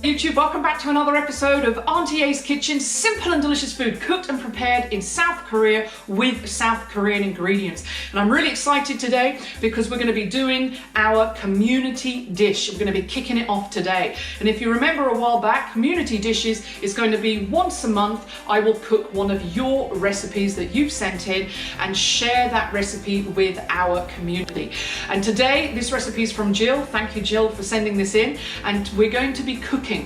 YouTube, welcome back to another episode of Auntie A's Kitchen. Simple and delicious food cooked and prepared in South Korea with South Korean ingredients. And I'm really excited today because we're going to be doing our community dish. We're going to be kicking it off today. And if you remember a while back, community dishes is going to be once a month. I will cook one of your recipes that you've sent in and share that recipe with our community. And today, this recipe is from Jill. Thank you, Jill, for sending this in. And we're going to be cooking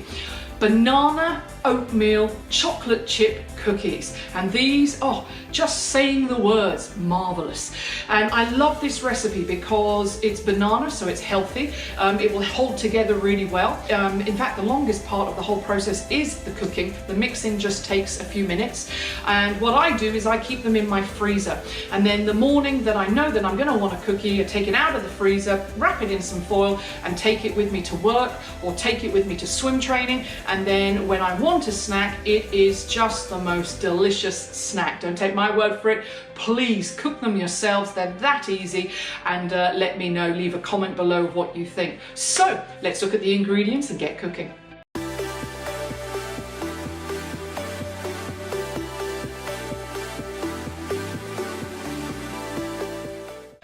banana oatmeal chocolate chip cookies, and these, oh, just saying the words, marvelous. And I love this recipe because it's banana, so it's healthy. It will hold together really well. In fact, the longest part of the whole process is the cooking. The mixing just takes a few minutes. And what I do is I keep them in my freezer, and then the morning that I know that I'm going to want a cookie, I take it out of the freezer, wrap it in some foil, and take it with me to work or take it with me to swim training. And then when I want a snack, it is just the most delicious snack. Don't take my word for it. Please cook them yourselves. They're that easy. And let me know, leave a comment below what you think. So let's look at the ingredients and get cooking.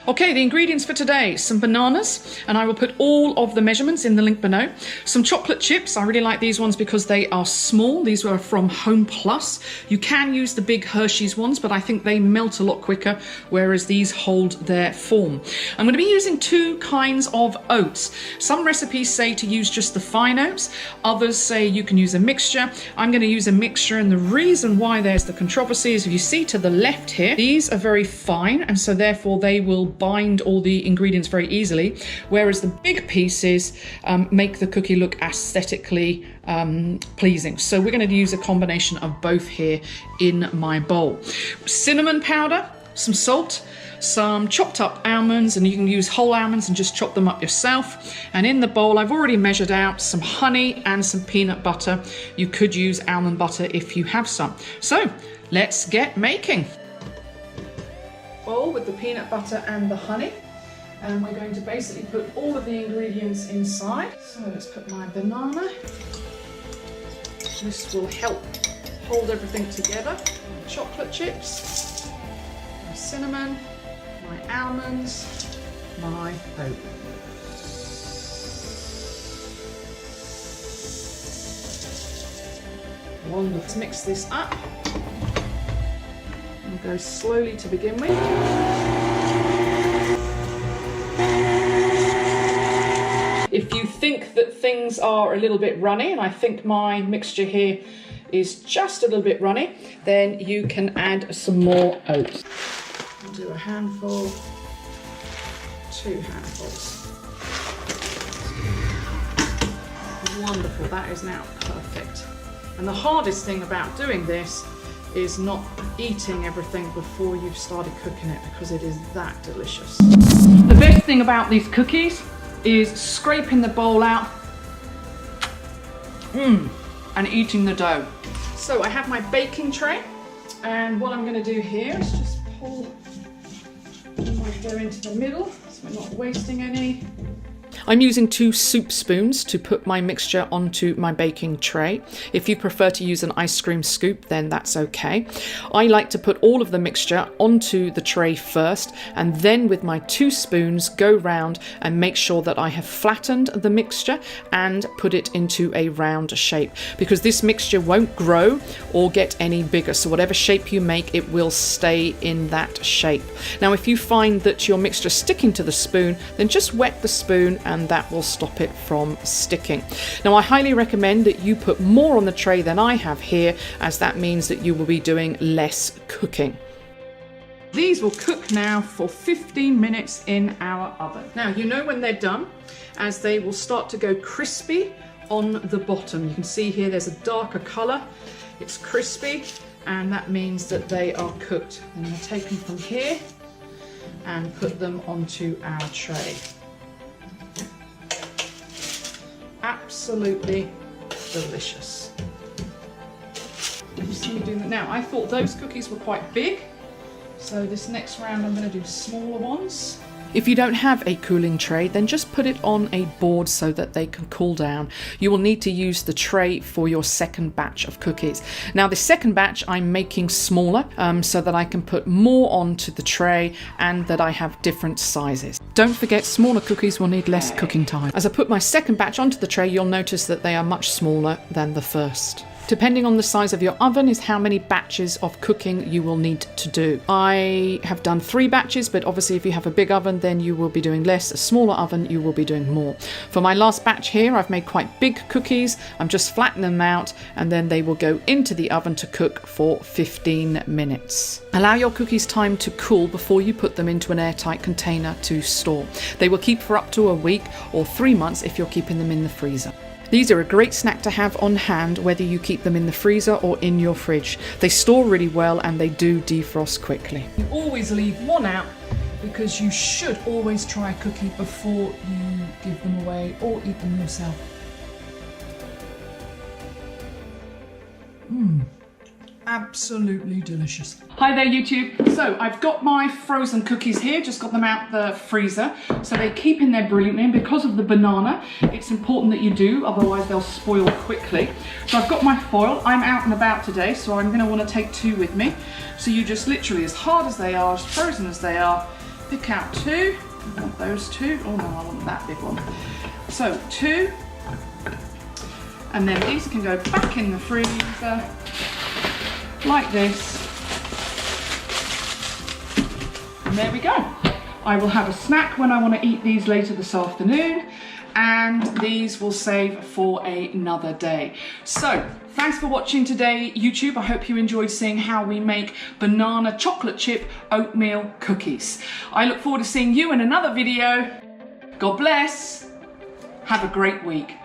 Okay, the ingredients for today, some bananas, and I will put all of the measurements in the link below. Some chocolate chips, I really like these ones because they are small. These were from Homeplus. You can use the big Hershey's ones, but I think they melt a lot quicker, whereas these hold their form. I'm going to be using two kinds of oats. Some recipes say to use just the fine oats. Others say you can use a mixture. I'm going to use a mixture, and the reason why there's the controversy is if you see to the left here, these are very fine, and so therefore they will bind all the ingredients very easily, whereas the big pieces make the cookie look aesthetically pleasing. So we're going to use a combination of both here in my bowl. Cinnamon powder, some salt, some chopped up almonds, and you can use whole almonds and just chop them up yourself. And in the bowl I've already measured out some honey and some peanut butter. You could use almond butter if you have some. So let's get making. Bowl with the peanut butter and the honey, and we're going to basically put all of the ingredients inside. So let's put my banana. This will help hold everything together. My chocolate chips, my cinnamon, my almonds, my oat. Wonderful. Let's mix this up. Go slowly to begin with. If you think that things are a little bit runny, and I think my mixture here is just a little bit runny, then you can add some more oats. I'll do a handful, 2 handfuls. Wonderful, that is now perfect. And the hardest thing about doing this is not eating everything before you've started cooking it, because it is that delicious. The best thing about these cookies is scraping the bowl out and eating the dough. So I have my baking tray, and what I'm going to do here is just pull my dough into the middle so we're not wasting any. I'm using 2 soup spoons to put my mixture onto my baking tray. If you prefer to use an ice cream scoop, then that's okay. I like to put all of the mixture onto the tray first, and then with my 2 spoons go round and make sure that I have flattened the mixture and put it into a round shape, because this mixture won't grow or get any bigger. So whatever shape you make, it will stay in that shape. Now, if you find that your mixture is sticking to the spoon, then just wet the spoon and that will stop it from sticking. Now, I highly recommend that you put more on the tray than I have here, as that means that you will be doing less cooking. These will cook now for 15 minutes in our oven. Now, you know when they're done, as they will start to go crispy on the bottom. You can see here there's a darker colour. It's crispy, and that means that they are cooked. I'm going to take them from here and put them onto our tray. Absolutely delicious. You see me doing that now. I thought those cookies were quite big, so this next round I'm going to do smaller ones. If you don't have a cooling tray, then just put it on a board so that they can cool down. You will need to use the tray for your second batch of cookies. Now the second batch I'm making smaller so that I can put more onto the tray and that I have different sizes. Don't forget, smaller cookies will need less cooking time. As I put my second batch onto the tray, you'll notice that they are much smaller than the first. Depending on the size of your oven is how many batches of cooking you will need to do. I have done 3 batches, but obviously if you have a big oven, then you will be doing less. A smaller oven, you will be doing more. For my last batch here, I've made quite big cookies. I'm just flattening them out, and then they will go into the oven to cook for 15 minutes. Allow your cookies time to cool before you put them into an airtight container to store. They will keep for up to a week or 3 months if you're keeping them in the freezer. These are a great snack to have on hand, whether you keep them in the freezer or in your fridge. They store really well and they do defrost quickly. You always leave one out because you should always try a cookie before you give them away or eat them yourself. Absolutely delicious. Hi there YouTube. So I've got my frozen cookies here, just got them out the freezer. So they keep in there brilliantly, and because of the banana, it's important that you do, otherwise they'll spoil quickly. So I've got my foil. I'm out and about today, so I'm gonna wanna take 2 with me. So you just literally, as hard as they are, as frozen as they are, pick out 2. I want those 2. Oh no, I want that big one. So 2. And then these can go back in the freezer. Like this, and there we go. I will have a snack when I want to eat these later this afternoon, and these will save for another day. So thanks for watching today, YouTube. I hope you enjoyed seeing how we make banana chocolate chip oatmeal cookies. I look forward to seeing you in another video. God bless. Have a great week.